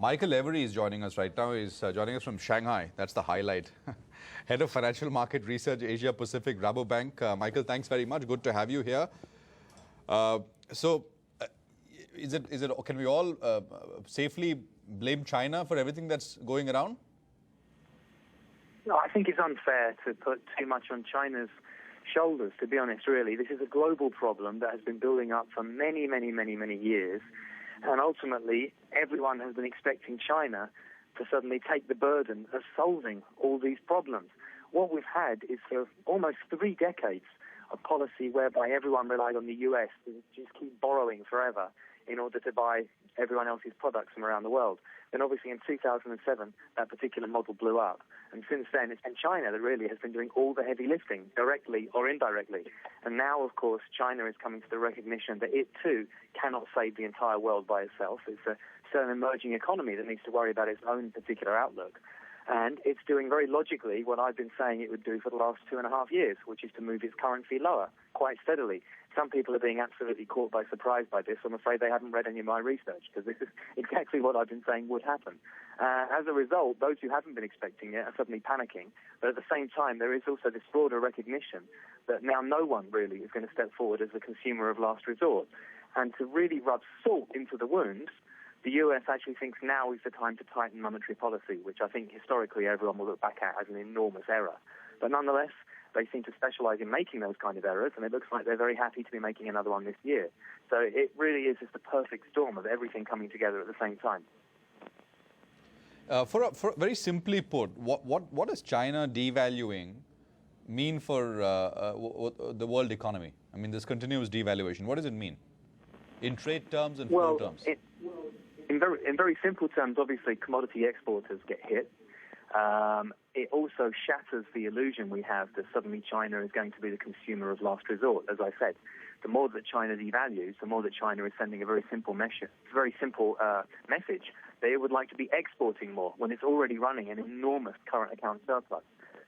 Michael Every is joining us right now. He's joining us from Shanghai. That's the highlight. Head of Financial Market Research, Asia Pacific, Rabobank. Michael, thanks very much. Good to have you here. Can we all safely blame China for everything that's going around? No, I think it's unfair to put too much on China's shoulders, to be honest, really. This is a global problem that has been building up for many, many, many, many years. And ultimately, everyone has been expecting China to suddenly take the burden of solving all these problems. What we've had is for almost 3 decades a policy whereby everyone relied on the US to just keep borrowing forever in order to buy everyone else's products from around the world. Then obviously in 2007, that particular model blew up. And since then, it's been China that really has been doing all the heavy lifting, directly or indirectly. And now, of course, China is coming to the recognition that it, too, cannot save the entire world by itself. It's a certain emerging economy that needs to worry about its own particular outlook. And it's doing very logically what I've been saying it would do for the last 2.5 years, which is to move its currency lower quite steadily. Some people are being absolutely caught by surprise by this. I'm afraid they haven't read any of my research, because this is exactly what I've been saying would happen. As a result, those who haven't been expecting it are suddenly panicking. But at the same time, there is also this broader recognition that now no one really is going to step forward as the consumer of last resort. And to really rub salt into the wounds, the US actually thinks now is the time to tighten monetary policy, which I think historically everyone will look back at as an enormous error. But nonetheless, they seem to specialize in making those kind of errors, and it looks like they're very happy to be making another one this year. So it really is just a perfect storm of everything coming together at the same time. For very simply put, what does China devaluing mean for the world economy? I mean, this continuous devaluation, what does it mean in trade terms and flow terms? In very simple terms, obviously, commodity exporters get hit. It also shatters the illusion we have that suddenly China is going to be the consumer of last resort. As I said, the more that China devalues, the more that China is sending a very simple message that it would like to be exporting more when it's already running an enormous current account surplus.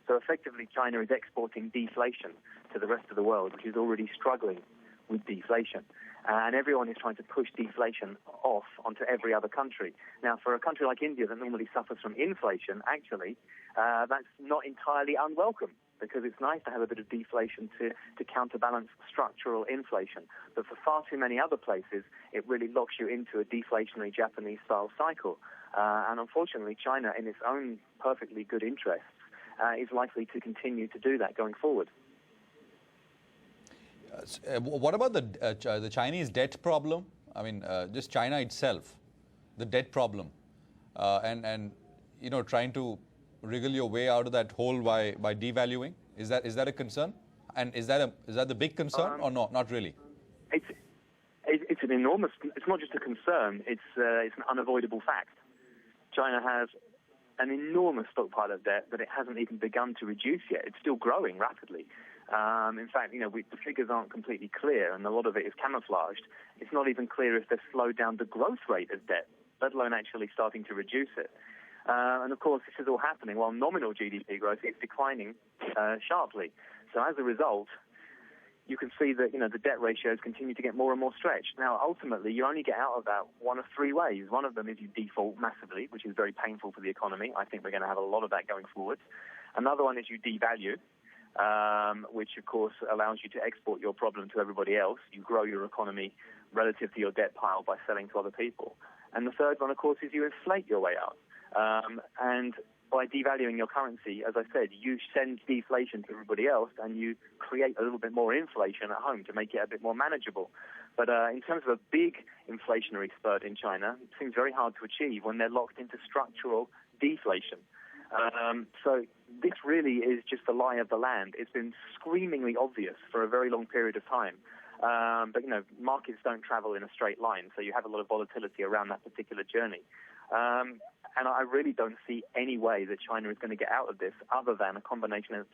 So effectively, China is exporting deflation to the rest of the world, which is already struggling with deflation. And everyone is trying to push deflation off onto every other country. Now, for a country like India that normally suffers from inflation, actually, that's not entirely unwelcome, because it's nice to have a bit of deflation to counterbalance structural inflation. But for far too many other places, it really locks you into a deflationary Japanese-style cycle. And unfortunately, China, in its own perfectly good interests, is likely to continue to do that going forward. What about the Chinese debt problem? I mean, just China itself, the debt problem, and trying to wriggle your way out of that hole by devaluing. Is that a concern? And is that the big concern or not? Not really. It's an enormous. It's not just a concern. It's an unavoidable fact. China has an enormous stockpile of debt that it hasn't even begun to reduce yet. It's still growing rapidly. In fact, the figures aren't completely clear, and a lot of it is camouflaged. It's not even clear if they've slowed down the growth rate of debt, let alone actually starting to reduce it. And of course, this is all happening while nominal GDP growth is declining sharply. So as a result, you can see that the debt ratios continue to get more and more stretched. Now, ultimately, you only get out of that one of 3 ways. One of them is you default massively, which is very painful for the economy. I think we're going to have a lot of that going forward. Another one is you devalue, which, of course, allows you to export your problem to everybody else. You grow your economy relative to your debt pile by selling to other people. And the third one, of course, is you inflate your way out. And by devaluing your currency, as I said, you send deflation to everybody else, and you create a little bit more inflation at home to make it a bit more manageable. But in terms of a big inflationary spurt in China, it seems very hard to achieve when they're locked into structural deflation. So this really is just the lie of the land. It's been screamingly obvious for a very long period of time. But, markets don't travel in a straight line, so you have a lot of volatility around that particular journey. And I really don't see any way that China is going to get out of this other than a combination of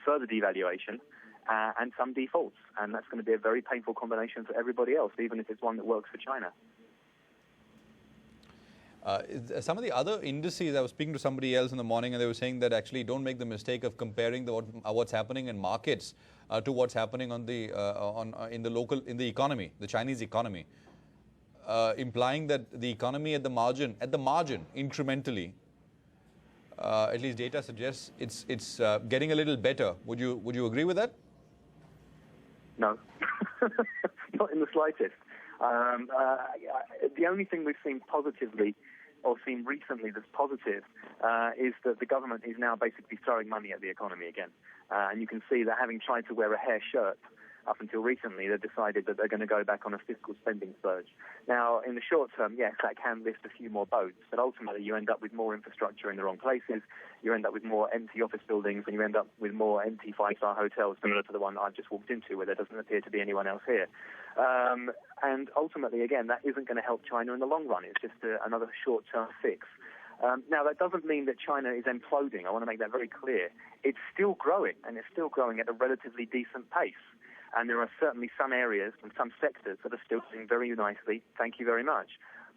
further devaluation and some defaults. And that's going to be a very painful combination for everybody else, even if it's one that works for China. Some of the other indices, I was speaking to somebody else in the morning, and they were saying that actually don't make the mistake of comparing what's happening in markets to what's happening in the economy, the Chinese economy. implying that the economy at the margin, incrementally, at least data suggests it's getting a little better. Would you agree with that? No, not in the slightest. The only thing we've seen positively, or seen recently that's positive, is that the government is now basically throwing money at the economy again. And you can see that having tried to wear a hair shirt up until recently, they've decided that they're going to go back on a fiscal spending surge. Now, in the short term, yes, that can lift a few more boats, but ultimately you end up with more infrastructure in the wrong places, you end up with more empty office buildings, and you end up with more empty five-star hotels, similar to the one I've just walked into, where there doesn't appear to be anyone else here. And ultimately, again, that isn't going to help China in the long run. It's just another short-term fix. Now, that doesn't mean that China is imploding. I want to make that very clear. It's still growing, and it's still growing at a relatively decent pace. And there are certainly some areas and some sectors that are still doing very nicely. Thank you very much.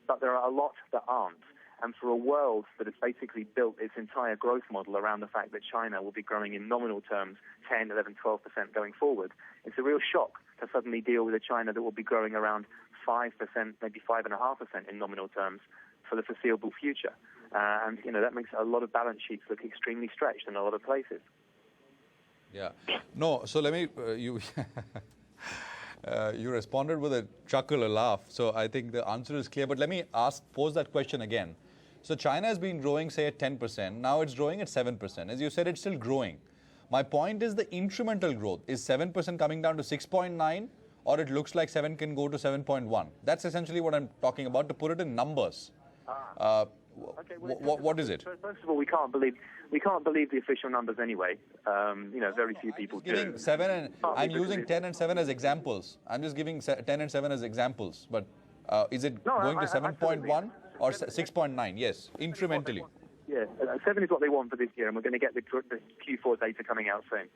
But there are a lot that aren't. And for a world that has basically built its entire growth model around the fact that China will be growing in nominal terms 10, 11, 12% going forward, it's a real shock to suddenly deal with a China that will be growing around 5%, maybe 5.5% in nominal terms for the foreseeable future. And, that makes a lot of balance sheets look extremely stretched in a lot of places. Yeah. No, so let me, you responded with a chuckle, a laugh. So I think the answer is clear. But let me pose that question again. So China has been growing, say, at 10%. Now it's growing at 7%. As you said, it's still growing. My point is the incremental growth. Is 7% coming down to 6.9? Or it looks like 7 can go to 7.1? That's essentially what I'm talking about, to put it in numbers. Okay, what is it? First of all, we can't believe the official numbers anyway. Very few people do. Giving 7 and I'm using 10 and 7 as examples. I'm just giving 10 and 7 as examples. But is it going to 7.1 or 6.9? Yes, incrementally. Yeah, 7 is what they want for this year, and we're going to get the Q4 data coming out soon.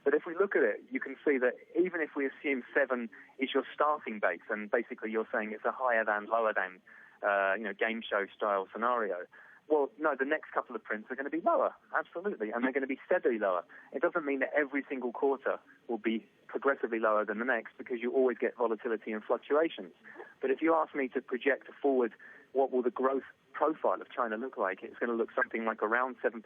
But if we look at it, you can see that even if we assume 7 is your starting base, and basically you're saying it's a higher than, lower than, game show style scenario. Well, no, the next couple of prints are going to be lower, absolutely, and they're going to be steadily lower. It doesn't mean that every single quarter will be progressively lower than the next, because you always get volatility and fluctuations. But if you ask me to project forward what will the growth profile of China look like, it's going to look something like around 7%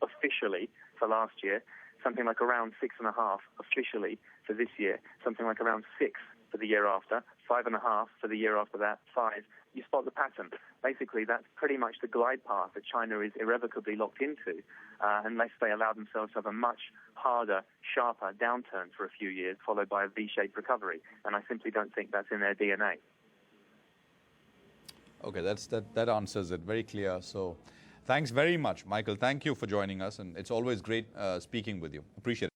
officially for last year, something like around 6.5% officially for this year, something like around 6% for the year after, 5.5% for the year after that, 5%. You spot the pattern. Basically, that's pretty much the glide path that China is irrevocably locked into, unless they allow themselves to have a much harder, sharper downturn for a few years, followed by a V-shaped recovery. And I simply don't think that's in their DNA. Okay, that answers it. Very clear. So thanks very much, Michael. Thank you for joining us. And it's always great speaking with you. Appreciate it.